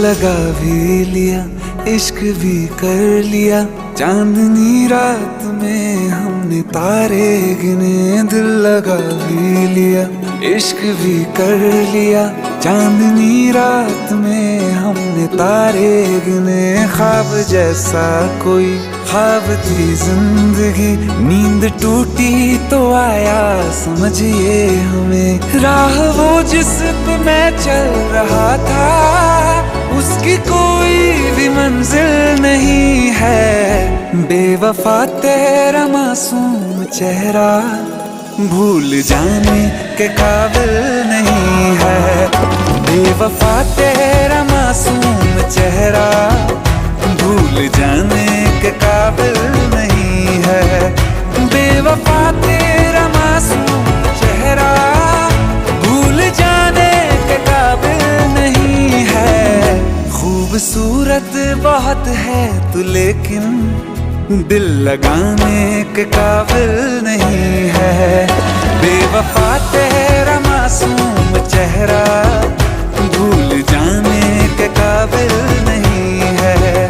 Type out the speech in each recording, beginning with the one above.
लगा भी लिया, इश्क भी कर लिया। चांदनी रात में हमने तारे गिने, दिल लगा भी लिया, इश्क भी कर लिया। चांदनी रात में हमने तारे गिने, ख्वाब जैसा कोई ख्वाब थी जिंदगी। नींद टूटी तो आया समझिए हमें, राह वो जिस पे मैं चल रहा था उसकी कोई भी मंजिल नहीं है। बेवफा तेरा मासूम चेहरा भूल जाने के काबिल नहीं है। बेवफा तेरा मासूम चेहरा भूल जाने के काबिल नहीं है। बेवफा तेरा मासूम चेहरा भूल जाने के काबिल नहीं है। खूबसूरत बहुत है तू लेकिन दिल लगाने के काबिल नहीं है। बेवफा तेरा मासूम चेहरा भूल जाने के काबिल नहीं है।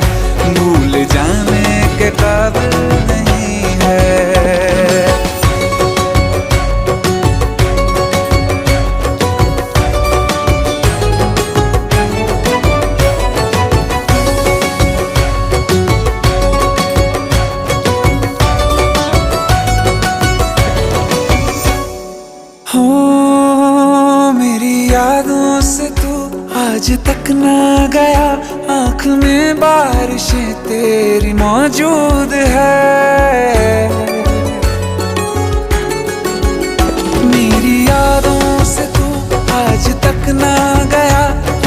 भूल जाने के काबिल नहीं है। यादों से तू आज तक ना गया, आँख में बारिशें तेरी मौजूद है। मेरी यादों से तू आज तक ना गया,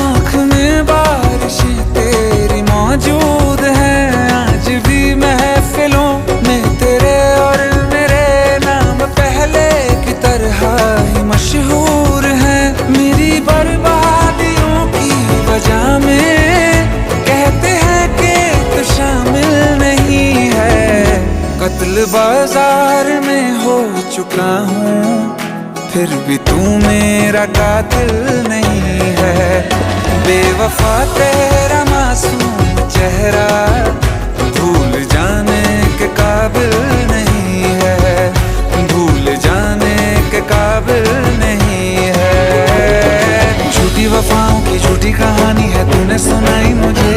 आँख में बारिशें तेरी मौजूद है। आज भी महफिलों में तेरे और मेरे नाम पहले की तरह ही मशहूर है। मेरी बर्बादियों की वजह में कहते हैं कि तू शामिल नहीं है। कत्ल बाजार में हो चुका हूँ फिर भी तू मेरा कातिल नहीं है। बेवफा तेरा मासूम चेहरा भूल जाने के काबिल नहीं है। भूल जाने के काबिल नहीं है। झूठी वफाओं की झूठी कहानी है तूने सुनाई मुझे,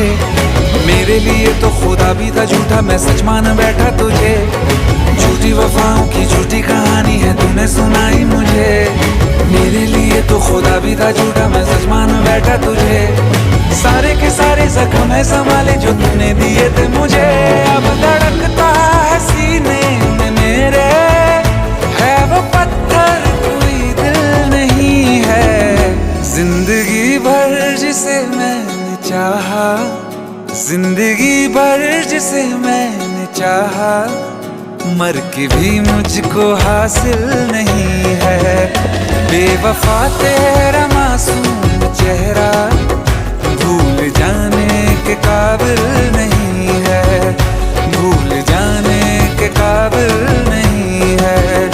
मेरे लिए तो खुदा भी था झूठा, मैं सच मान बैठा तुझे। झूठी वफाओं की झूठी कहानी है तूने सुनाई मुझे, मेरे लिए तो खुदा भी था झूठा, मैं सच मान बैठा तुझे। सारे के सारे जख्म है संभाले जो तूने दिए थे मुझे, अब धड़कता है सीने में मेरे, है वो पत्थर कोई दिल नहीं है। जिंदगी भर जिसे मैंने चाहा, जिंदगी भर जिसे मैंने चाहा, मर के भी मुझको हासिल नहीं है। बेवफा तेरा मासूम चेहरा भूल जाने के काबिल नहीं है। भूल जाने के काबिल नहीं है।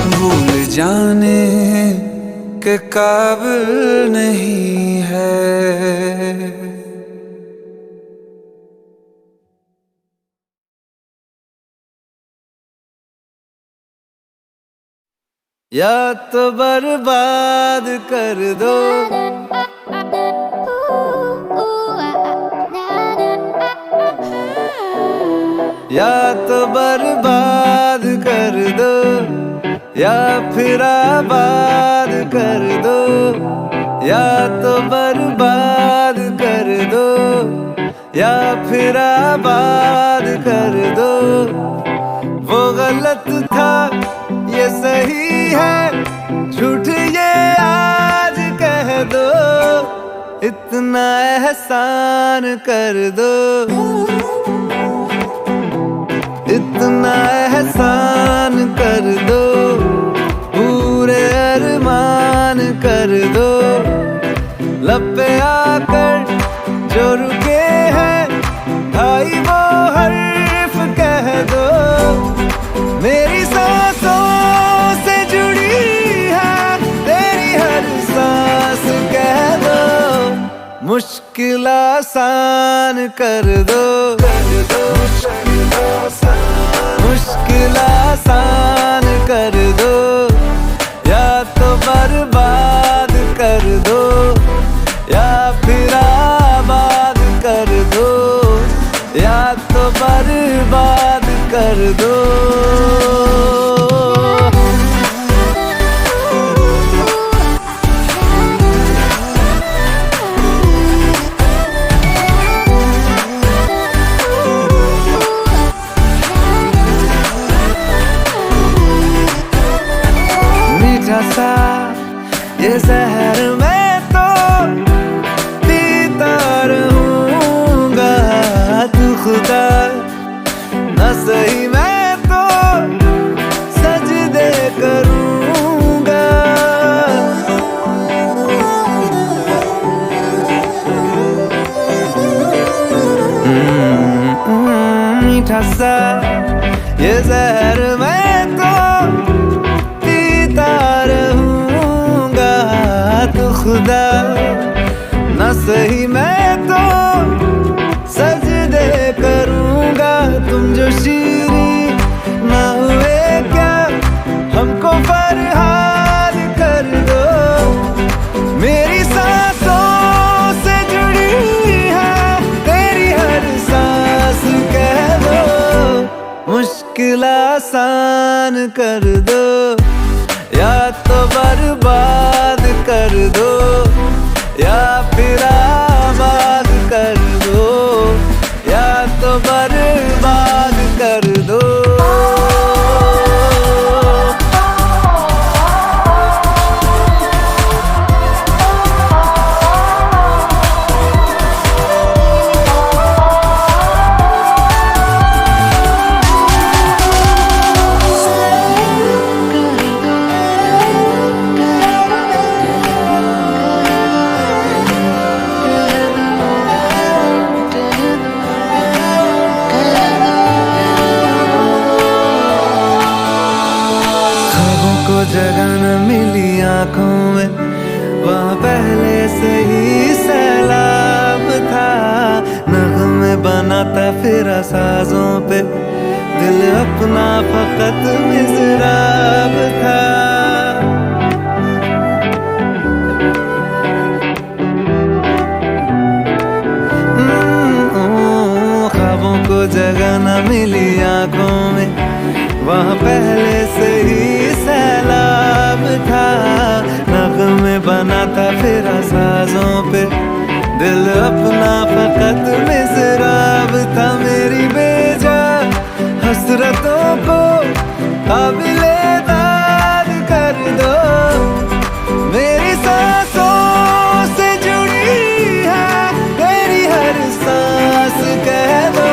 भूल जाने के काबिल नहीं है। या तो बर्बाद कर दो, या तो बर्बाद कर दो, या फिर आबाद कर दो। या तो बर्बाद कर दो, या फिर आबाद कर दो। वो गलत था ये सही है, झूठ ये आज कह दो। इतना एहसान कर दो, इतना एहसान कर दो। पूरे अरमान कर दो, लब पे आकर जो रुके हैं भाई वो हर्फ कह दो। मेरी सांसों से जुड़ी है तेरी हर सांस कह दो। मुश्किल आसान कर दो, मुश्किल आसान कर दो, या तो बर्बाद कर दो या फिर आबाद कर दो, या तो बर्बाद कर दो। सा ये जहर मैं तो पीता रहूंगा, तू खुदा न सही मैं तो सजदे करूंगा। मीठा सा ये जहर मैं तो खुदा न सही मैं तो सजदे करूंगा। तुम जो शीरी ना हुए क्या, हमको फरहाद कर दो, मेरी सांसों से जुड़ी है तेरी हर सांस कह दो। मुश्किल आसान कर दो, या तो बर्बाद कर दो या फिर आबाद कर दो, या तो बर्बाद कर दो। जगह न मिली आंखों में, वहाँ पहले से ही सैलाब था। नग़्मे बनाता फिरा साजों पे, दिल अपना फकत मिज़राब था। ख्वाबों को जगह न मिली आंखों में, वहाँ पहले से ही सैलाब था। नग़्मे बनाता फिरा साजों पे, दिल अपना फकत मिज़राब था। मेरी बेजा हसरतों को काबिले दाद कर दो, मेरी सांसों से जुड़ी है तेरी हर सांस कह दो।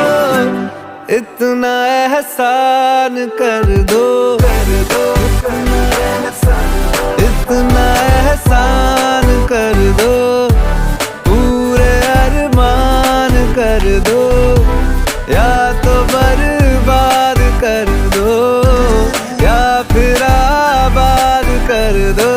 इतना एहसान कर दो, इतना एहसान कर दो, पूरे अरमान कर दो, या तो बर्बाद कर दो या फिर आबाद कर दो।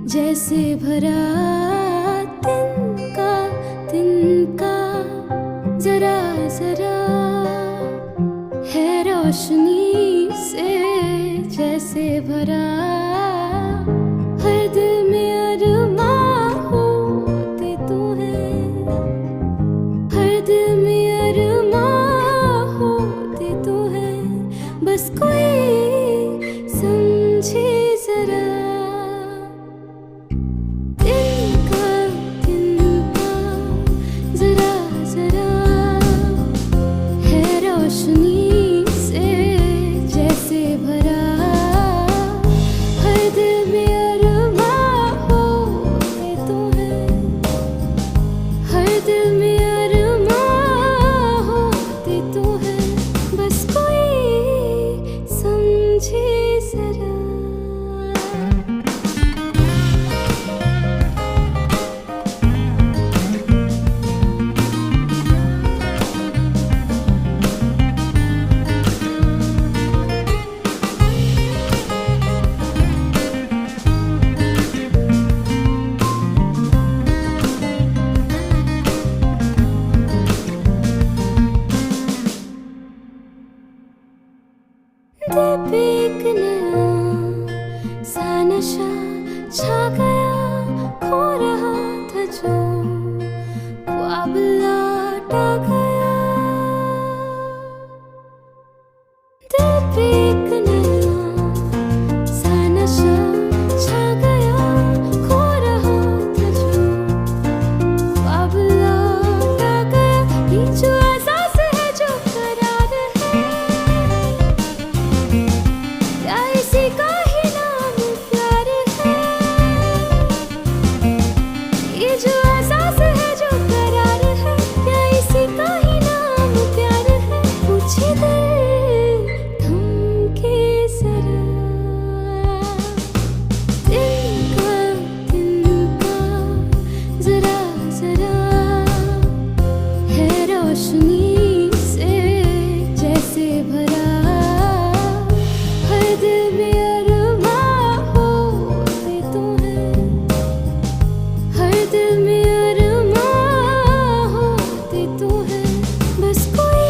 जैसे भरा तिनका जरा जरा है रोशनी से जैसे भरा। हर दिल में अरमां होते तू है, हर दिल में अरमां होते तू है। बस एक नया सा नशा छा गया, खो रहा था जो ख्वाब लौट आ गया। दिल पे एक नया सा नशा छा गया, खो रहा था जो ख्वाब लौट आ गया। ये जो एहसास है जो करार है, क्या इसी का ही नाम प्यार है? ये जो एहसास है जो करार है, क्या इसी का ही नाम प्यार है? पूछे दिल थम के जरा, तिनका जरा जरा है रोशनी से जैसे भरा। हर दिल में अरमां होते तो हैं, हर दिल में अरमां होते तो हैं, बस कोई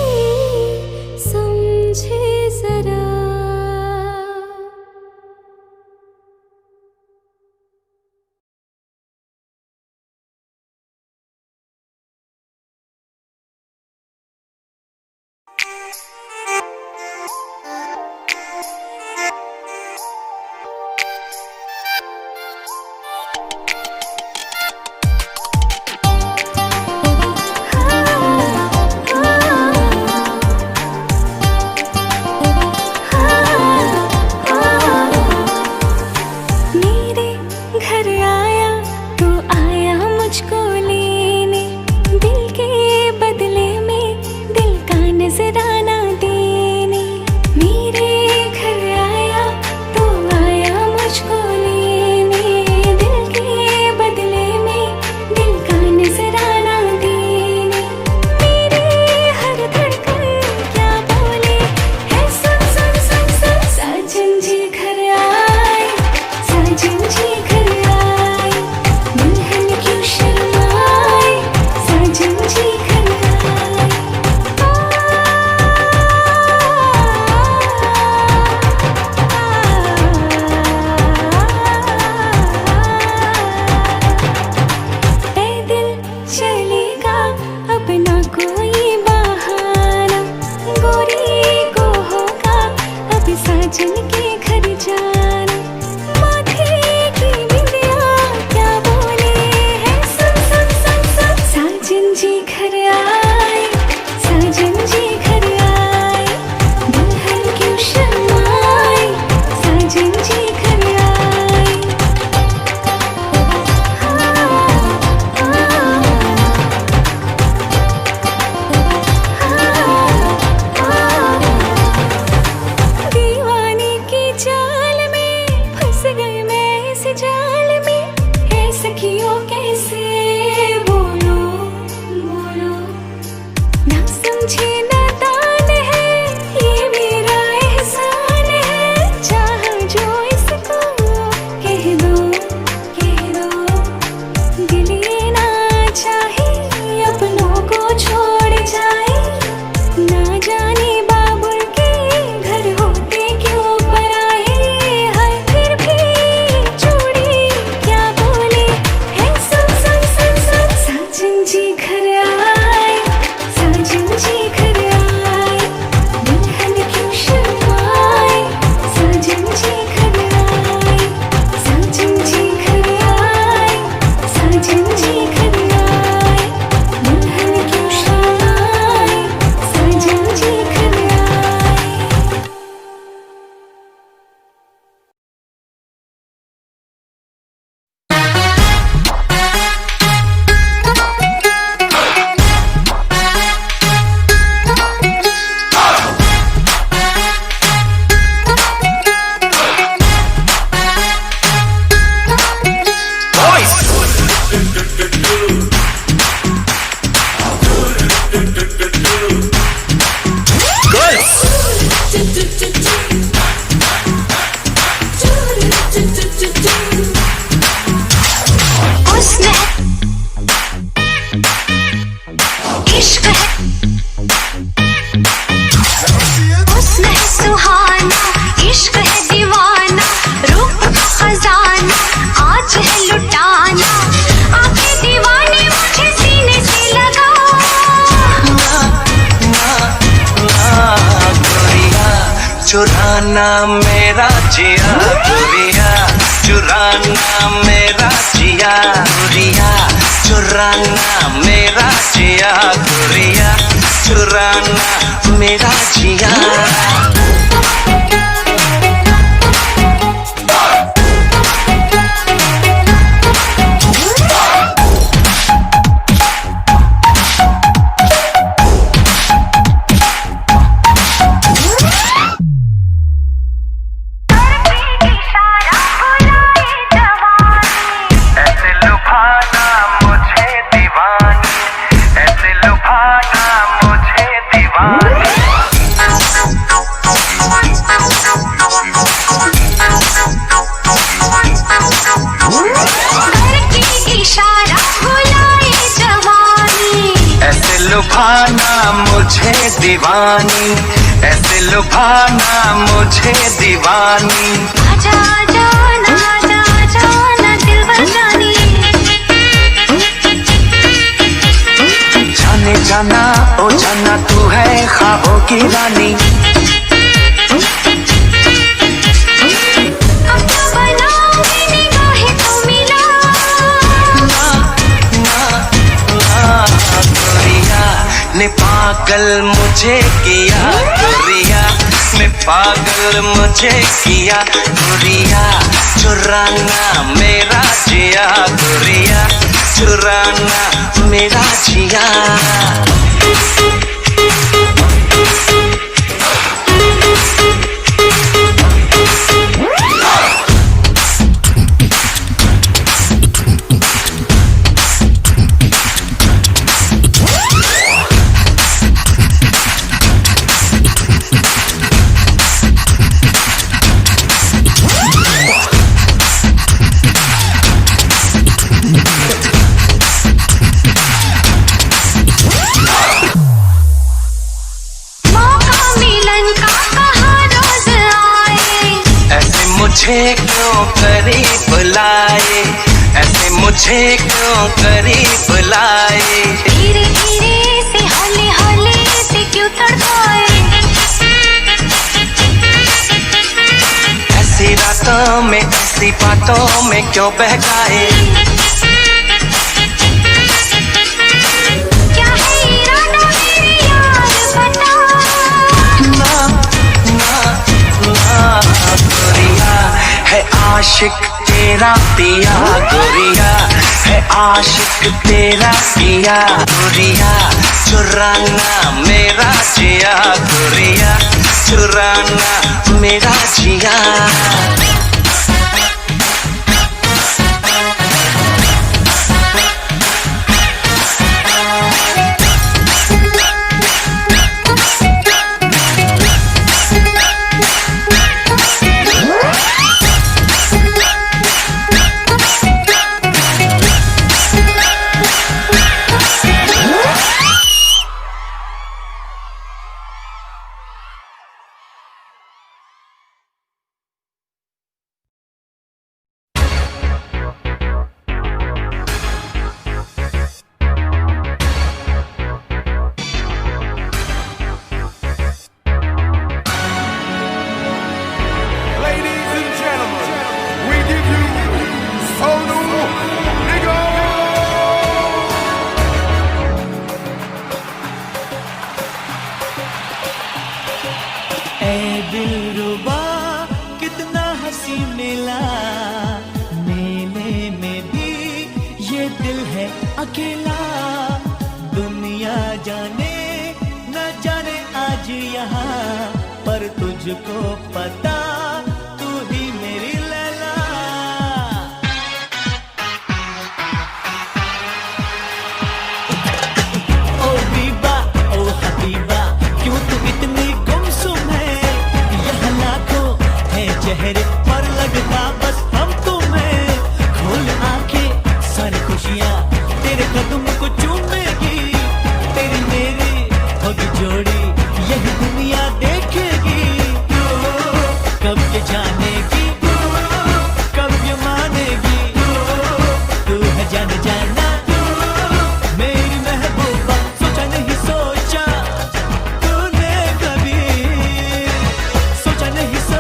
समझे जरा। चुराना मेरा जिया गोरिया, चुराना मेरा जिया गोरिया, चुराना मेरा जिया गोरिया, चुराना मेरा जिया। लुभाना मुझे दीवानी, ऐसे लुभाना मुझे दीवानी। आजा आजा ना आजा आजा ना दिलबर जानी, जाने जाना ओ जाना तू है ख्वाबों की रानी। ने पागल मुझे किया गोरिया, ने पागल मुझे किया गोरिया, चुराना मेरा जिया गोरिया, चुराना मेरा जिया। मुझे क्यों करीब लाए, ऐसे मुझे क्यों करीब लाए। धीरे धीरे से हौले हौले से क्यों तड़पाए, ऐसी रातों में ऐसी बातों में क्यों बहकाए। क्या है इरादा मेरे यार बता, ना ना ना गोरिया है आशिक तेरा पिया गोरिया, है आशिक तेरा पिया गोरिया, चुराना मेरा जिया गोरिया, चुराना मेरा जिया। दिलरुबा कितना हंसी मिला, मेले में भी ये दिल है अकेला। दुनिया जाने न जाने आज यहाँ, पर तुझको पता तू ही मेरी लैला। ओ बीबा ओ हबीबा क्यों तू इतनी गुमसुम है, यहाँ लाखों है चेहरे पर लगता बस हम तुम्हें। खोल आंखें सारी खुशियाँ तेरे कदम को चूमेगी, तेरी मेरी होगी जोड़ी यही दुनिया देखेगी। कब ये जानेगी कब ये मानेगी, तू है जान जाना मेरी महबूबा। सोचा नहीं सोचा तूने कभी, सोचा नहीं सोचा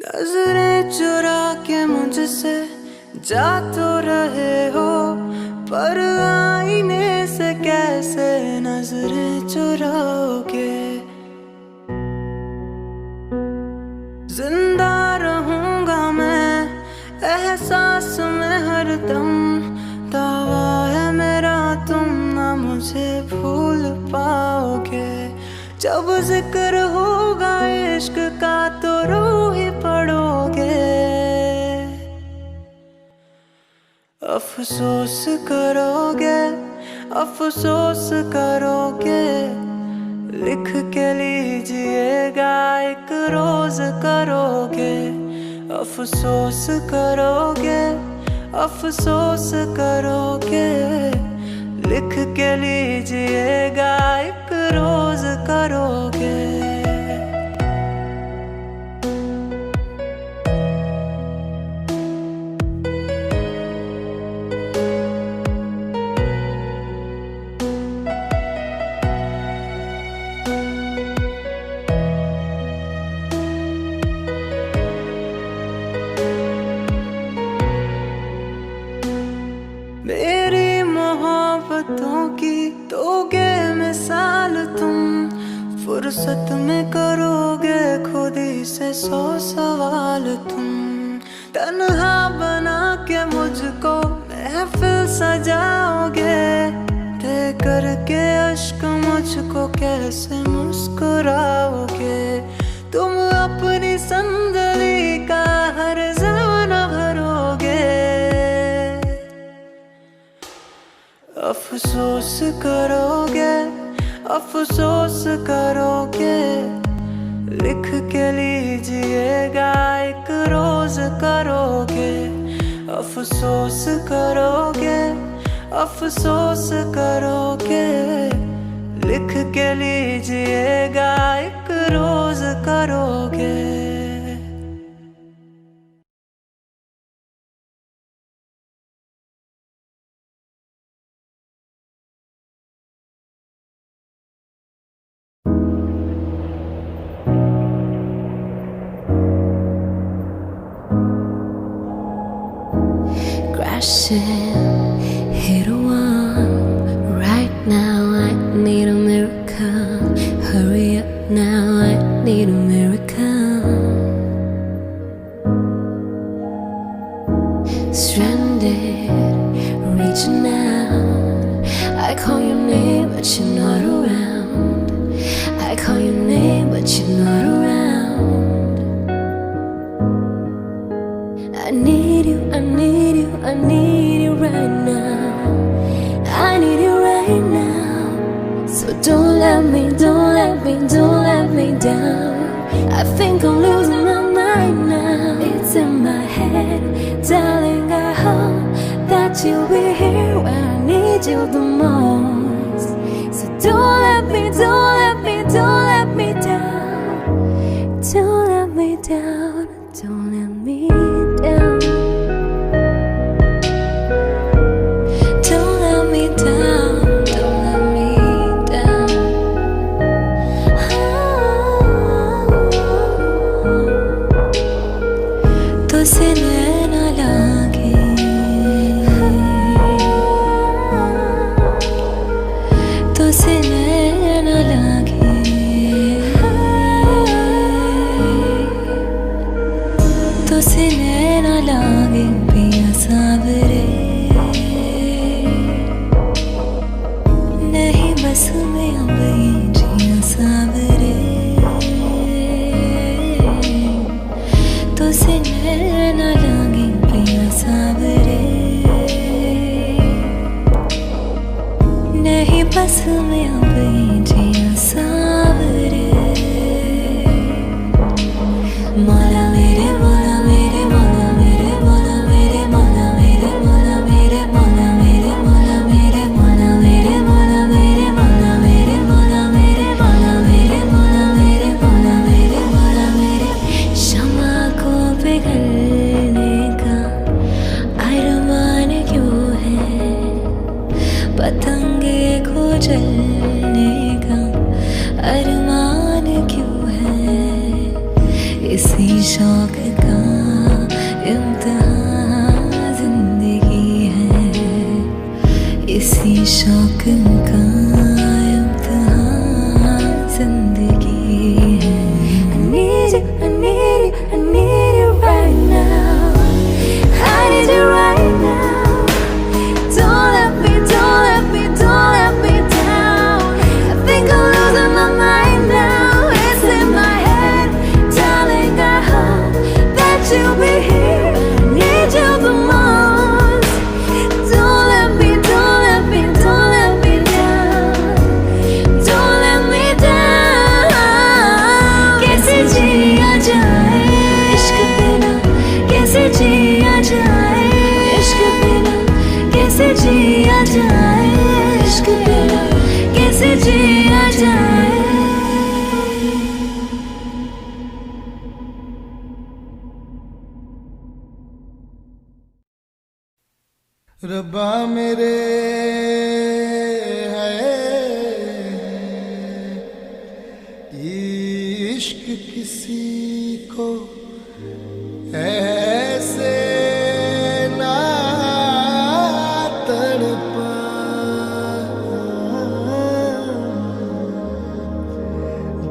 नजरें चुरा के मुझसे जा तो रहे हो, पर आईने से कैसे नजरें चुराओगे। जिंदा रहूंगा मैं एहसास में हरदम, दावा है मेरा तुम ना मुझे भूल पाओगे। जब जिक्र होगा इश्क का तो रो ही पड़ोगे। अफसोस करोगे, अफसोस करोगे, लिख के लीजिएगा एक रोज करोगे। अफसोस करोगे, अफसोस करोगे, लिख के लीजिएगा एक रोज करोगे। मेरी मोहब्बतों की दोगे मिसाल तुम, फुर्सत में करोगे खुद ही से 100 सवाल तुम। तन्हा बना के मुझको महफिल सजाओगे, दे करके अश्क मुझको कैसे मुस्कुराओगे। तुम अपनी संदली का हर ज़माना भरोगे। अफसोस करोगे, अफसोस करोगे, लिख के लीजिएगा एक रोज करोगे। अफसोस करोगे, अफसोस करोगे, लिख के लीजिएगा एक रोज करोगे। Crashing, hit a one. Right now I need a miracle. Hurry up now, I need a miracle. Stranded, reaching out. I call your name but you're not around. I call your name but you're not around. I need you, I need you, I need you right now. I need you right now. So don't let me, don't let me, don't let me down. I think I'm losing my mind now. It's in my head, darling, I hope that you'll be here when I need you the most. So don't let me, don't let me, don't let me down. Don't let me down, don't let me down. Don't let me down, don't let me down. तो सीने न लगे, शौक का इम्तिहान जिंदगी है, इसी शौक का इम्तिहान जिंदगी है। I need you right now. I need you right now. Don't let me down. I think I'm losing my mind now. It's in my head, darling. I hope that you'll be here. I need you the most. Don't let me down. Don't let me down. कैसे जिया जाए इश्क बिना, कैसे जिया जाए इश्क बिना, कैसे जिया जाए इश्क बिना, कैसे जिया जाए। रब्बा मेरे है इश्क किसी को ऐसे ना तड़पा,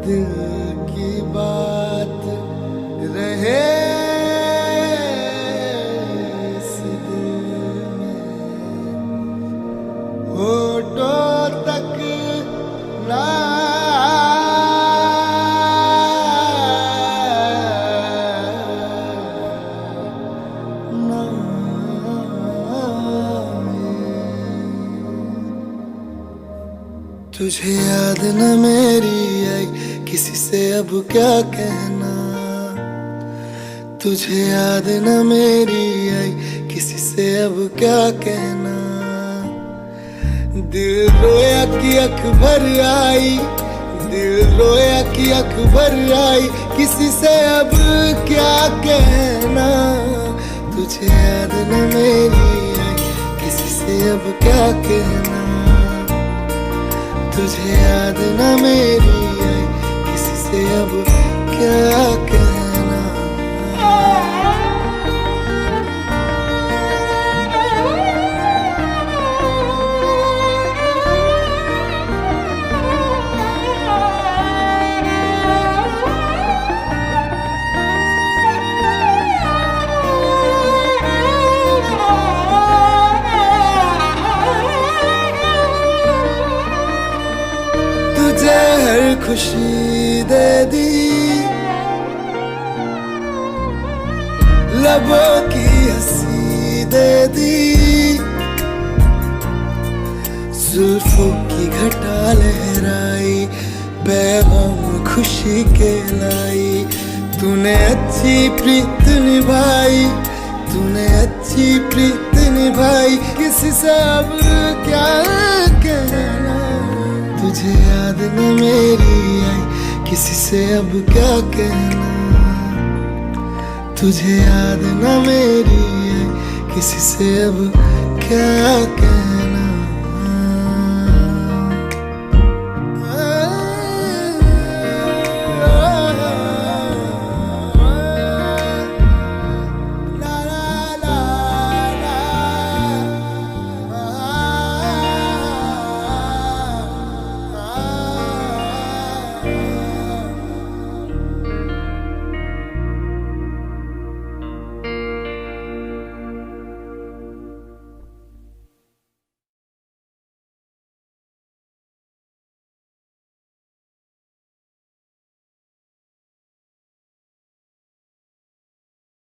दिल की बात रहे इस दिल में, होठों तक ना तुझे याद न मेरी आई, किसी से अब क्या कहना। तुझे याद न मेरी आई, किसी से अब क्या कहना। दिल रोया कि अखबर आई, दिल रोया कि अखबर आई, किसी से अब क्या कहना। तुझे याद न मेरी आई, किसी से अब क्या कहना। तुझे याद न मेरी आई, किसी से अब क्या कहना। तुझे हर खुशी दे दी, लबों की हंसी दे दी, जुल्फों की घटा लहराई, पैगाम खुशी के लाई। तूने अच्छी प्रीत निभाई, तूने अच्छी प्रीत निभाई, किसी से अब क्या कहना। तुझे याद न मेरी आई, किसी से अब क्या कहना। तुझे याद न मेरी आई, किसी से अब क्या कहना।